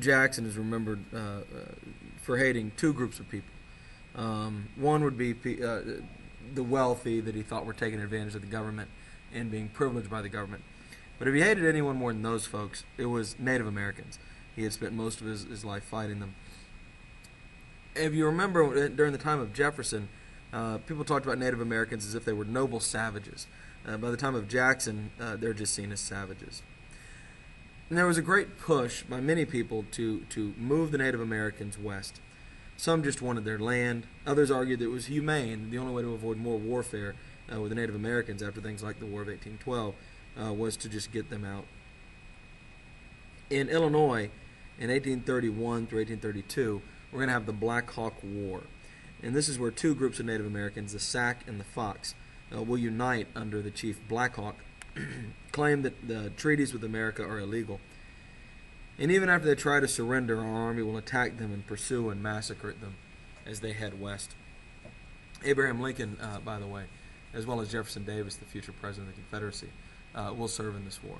Jackson is remembered for hating two groups of people. One would be the wealthy that he thought were taking advantage of the government and being privileged by the government. But if he hated anyone more than those folks, it was Native Americans. He had spent most of his life fighting them. If you remember, during the time of Jefferson, people talked about Native Americans as if they were noble savages. By the time of Jackson, they're just seen as savages. And there was a great push by many people to move the Native Americans west. Some just wanted their land. Others argued that it was humane. The only way to avoid more warfare with the Native Americans after things like the War of 1812 was to just get them out. In Illinois, in 1831 through 1832, we're going to have the Black Hawk War. And this is where two groups of Native Americans, the Sac and the Fox, will unite under the chief Black Hawk, claim that the treaties with America are illegal. And even after they try to surrender, our army will attack them and pursue and massacre them as they head west. Abraham Lincoln, by the way, as well as Jefferson Davis, the future president of the Confederacy, will serve in this war.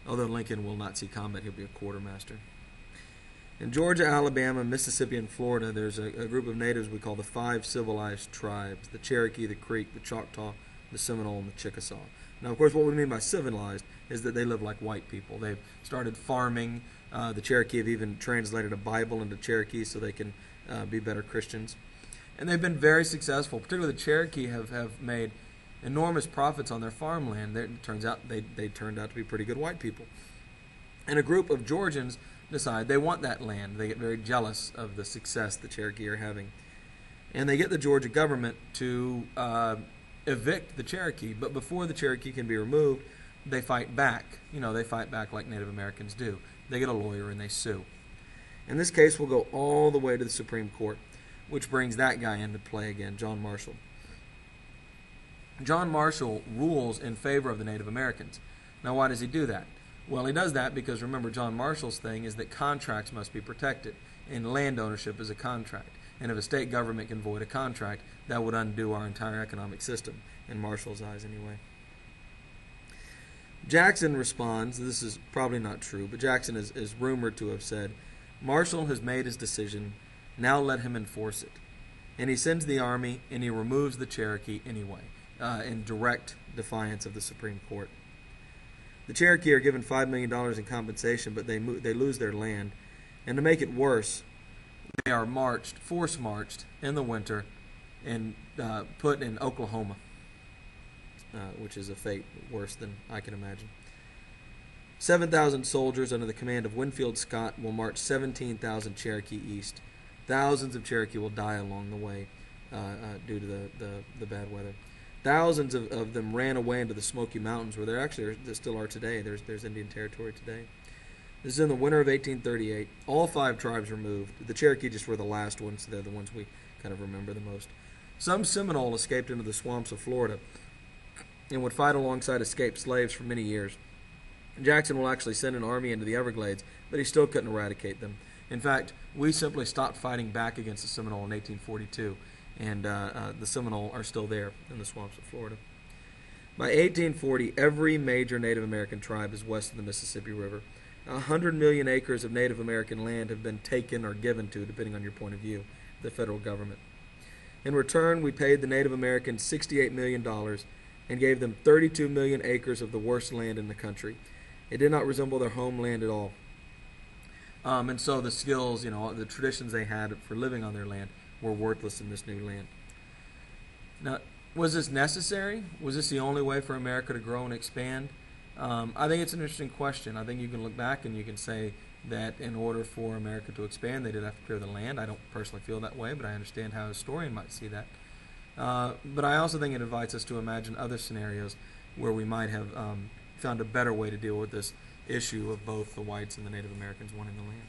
Although Lincoln will not see combat, he'll be a quartermaster. In Georgia, Alabama, Mississippi, and Florida, there's a group of natives we call the five civilized tribes: the Cherokee, the Creek, the Choctaw, the Seminole, and the Chickasaw. Now, of course, what we mean by civilized is that they live like white people. They've started farming. The Cherokee have even translated a Bible into Cherokee so they can be better Christians. And they've been very successful. Particularly the Cherokee have made enormous profits on their farmland. It turns out they turned out to be pretty good white people. And a group of Georgians decide they want that land. They get very jealous of the success the Cherokee are having. And they get the Georgia government to evict the Cherokee. But before the Cherokee can be removed, they fight back. They fight back like Native Americans do. They get a lawyer and they sue. And this case will go all the way to the Supreme Court, which brings that guy into play again, John Marshall. John Marshall rules in favor of the Native Americans. Now, why does he do that? Well, he does that because, remember, John Marshall's thing is that contracts must be protected, and land ownership is a contract. And if a state government can void a contract, that would undo our entire economic system, in Marshall's eyes anyway. Jackson responds, this is probably not true, but Jackson is rumored to have said, "Marshall has made his decision, now let him enforce it." And he sends the army, and he removes the Cherokee anyway, in direct defiance of the Supreme Court. The Cherokee are given $5 million in compensation, but they lose their land. And to make it worse, they are force marched in the winter and put in Oklahoma, which is a fate worse than I can imagine. 7,000 soldiers under the command of Winfield Scott will march 17,000 Cherokee east. Thousands of Cherokee will die along the way due to the bad weather. Thousands of them ran away into the Smoky Mountains, where there still are today. There's Indian Territory today. This is in the winter of 1838. All five tribes were moved. The Cherokee just were the last ones. So they're the ones we kind of remember the most. Some Seminole escaped into the swamps of Florida and would fight alongside escaped slaves for many years. Jackson will actually send an army into the Everglades, but he still couldn't eradicate them. In fact, we simply stopped fighting back against the Seminole in 1842. And the Seminole are still there in the swamps of Florida. By 1840, every major Native American tribe is west of the Mississippi River. 100 million acres of Native American land have been taken or given to, depending on your point of view, the federal government. In return, we paid the Native Americans $68 million and gave them 32 million acres of the worst land in the country. It did not resemble their homeland at all. And so the skills, the traditions they had for living on their land were worthless in this new land. Now, was this necessary? Was this the only way for America to grow and expand? I think it's an interesting question. I think you can look back and you can say that in order for America to expand, they did have to clear the land. I don't personally feel that way, but I understand how a historian might see that. But I also think it invites us to imagine other scenarios where we might have found a better way to deal with this issue of both the whites and the Native Americans wanting the land.